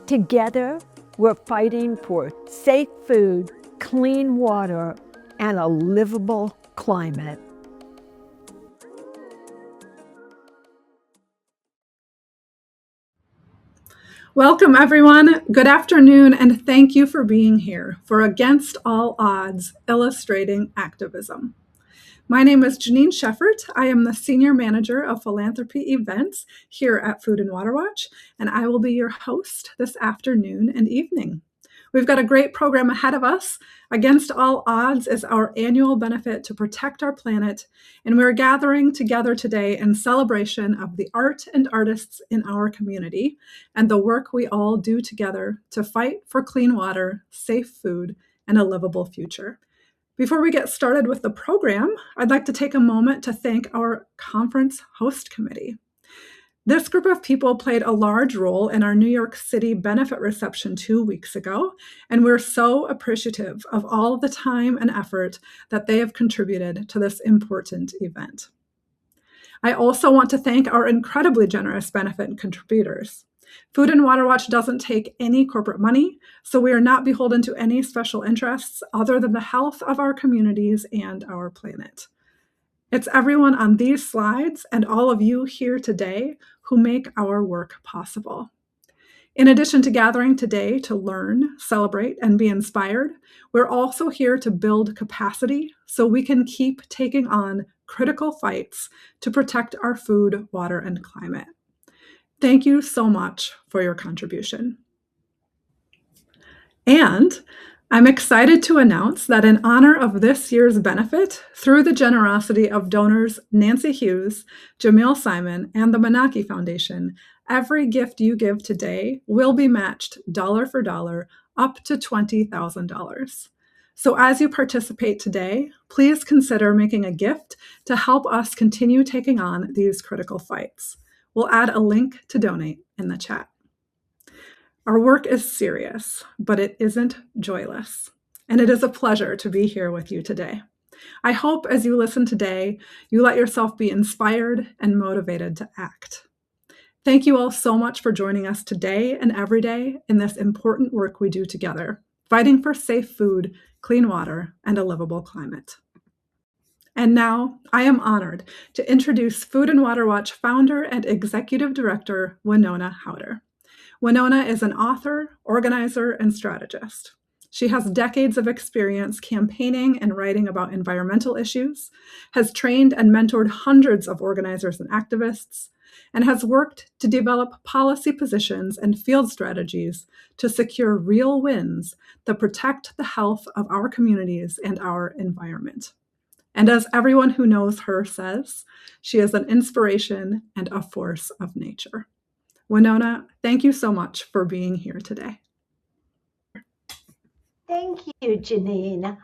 Together, we're fighting for safe food, clean water, and a livable climate. Welcome, everyone. Good afternoon, and thank you for being here for Against All Odds, Illustrating Activism. My name is Janine Sheffert. I am the Senior Manager of Philanthropy Events here at Food and Water Watch, and I will be your host this afternoon and evening. We've got a great program ahead of us. Against All Odds is our annual benefit to protect our planet, and we're gathering together today in celebration of the art and artists in our community and the work we all do together to fight for clean water, safe food, and a livable future. Before we get started with the program, I'd like to take a moment to thank our conference host committee. This group of people played a large role in our New York City benefit reception 2 weeks ago, and we're so appreciative of all the time and effort that they have contributed to this important event. I also want to thank our incredibly generous benefit contributors. Food and Water Watch doesn't take any corporate money, so we are not beholden to any special interests other than the health of our communities and our planet. It's everyone on these slides and all of you here today who make our work possible. In addition to gathering today to learn, celebrate, and be inspired, we're also here to build capacity so we can keep taking on critical fights to protect our food, water, and climate. Thank you so much for your contribution. And I'm excited to announce that in honor of this year's benefit, through the generosity of donors Nancy Hughes, Jamil Simon, and the Menaki Foundation, every gift you give today will be matched dollar for dollar up to $20,000. So as you participate today, please consider making a gift to help us continue taking on these critical fights. We'll add a link to donate in the chat. Our work is serious, but it isn't joyless, and it is a pleasure to be here with you today. I hope as you listen today, you let yourself be inspired and motivated to act. Thank you all so much for joining us today and every day in this important work we do together, fighting for safe food, clean water, and a livable climate. And now, I am honored to introduce Food and Water Watch founder and executive director, Wenonah Hauter. Wenonah is an author, organizer, and strategist. She has decades of experience campaigning and writing about environmental issues, has trained and mentored hundreds of organizers and activists, and has worked to develop policy positions and field strategies to secure real wins that protect the health of our communities and our environment. And as everyone who knows her says, she is an inspiration and a force of nature. Wenonah, thank you so much for being here today. Thank you, Janine.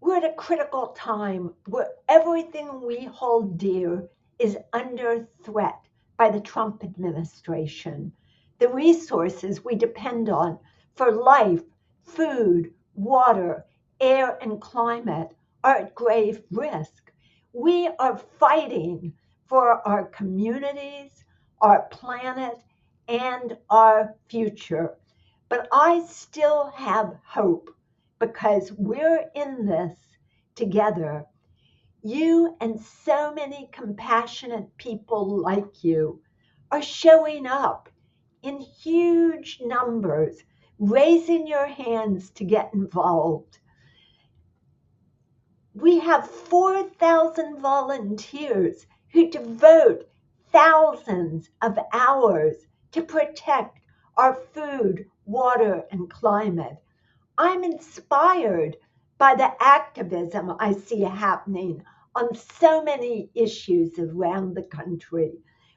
We're at a critical time where everything we hold dear is under threat by the Trump administration. The resources we depend on for life, food, water, air, and climate are at grave risk. We are fighting for our communities, our planet, and our future. But I still have hope because we're in this together. You and so many compassionate people like you are showing up in huge numbers, raising your hands to get involved. We have 4,000 volunteers who devote thousands of hours to protect our food, water, and climate. I'm inspired by the activism I see happening on so many issues around the country.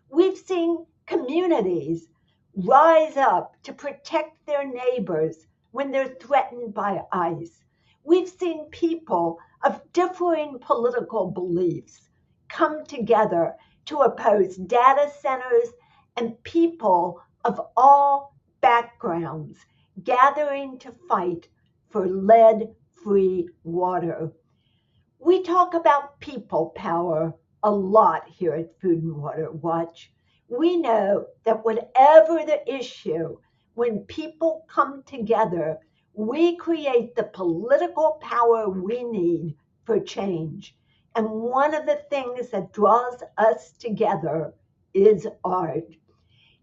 We've seen communities rise up to protect their neighbors when they're threatened by ICE. We've seen people of differing political beliefs come together to oppose data centers and people of all backgrounds gathering to fight for lead-free water. We talk about people power a lot here at Food and Water Watch. We know that whatever the issue, when people come together, we create the political power we need for change. And one of the things that draws us together is art.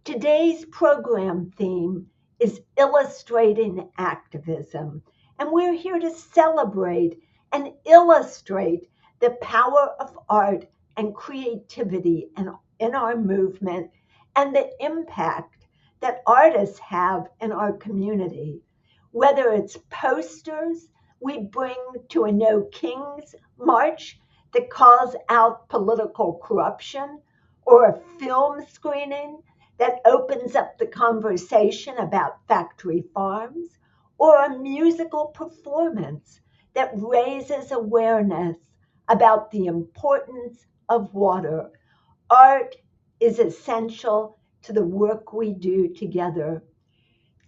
Today's program theme is illustrating activism, and we're here to celebrate and illustrate the power of art and creativity in our movement and the impact that artists have in our community. Whether it's posters we bring to a No Kings march that calls out political corruption, or a film screening that opens up the conversation about factory farms, or a musical performance that raises awareness about the importance of water. Art is essential to the work we do together.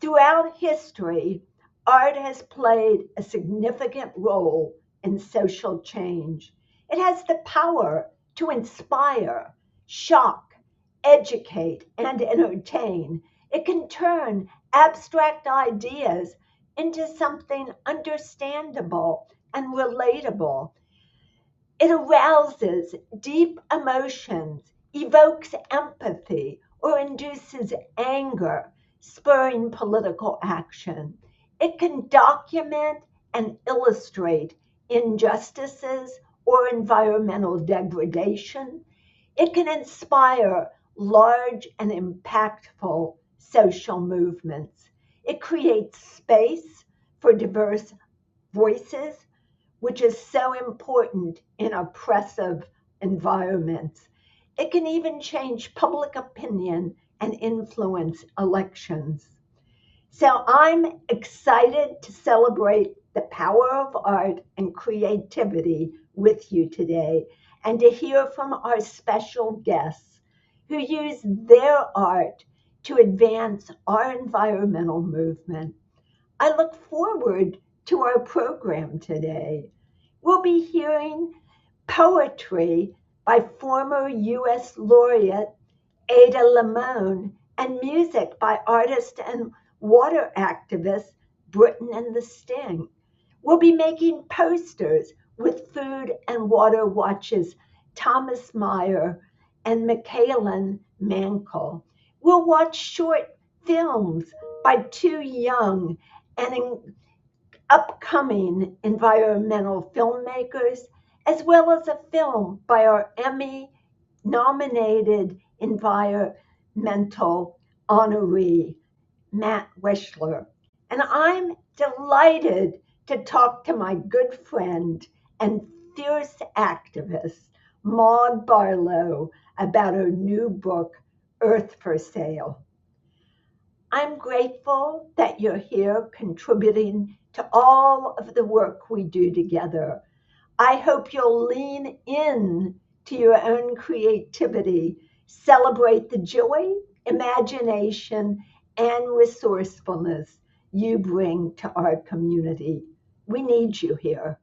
Throughout history, art has played a significant role in social change. It has the power to inspire, shock, educate, and entertain. It can turn abstract ideas into something understandable and relatable. It arouses deep emotions, evokes empathy, or induces anger, spurring political action. It can document and illustrate injustices or environmental degradation. It can inspire large and impactful social movements. It creates space for diverse voices, which is so important in oppressive environments. It can even change public opinion and influence elections. So I'm excited to celebrate the power of art and creativity with you today, and to hear from our special guests who use their art to advance our environmental movement. I look forward to our program today. We'll be hearing poetry by former U.S. laureate Ada Limon and music by artist and water activist Britain and the Sting. We'll be making posters with Food and Water Watch's Thomas Meyer and Michaelan Mankel. We'll watch short films by two young and upcoming environmental filmmakers, as well as a film by our Emmy nominated environmental honoree, Matt Weschler. And I'm delighted to talk to my good friend and fierce activist, Maud Barlow, about her new book, Earth for Sale. I'm grateful that you're here contributing to all of the work we do together. I hope you'll lean in to your own creativity, celebrate the joy, imagination, and resourcefulness you bring to our community. We need you here.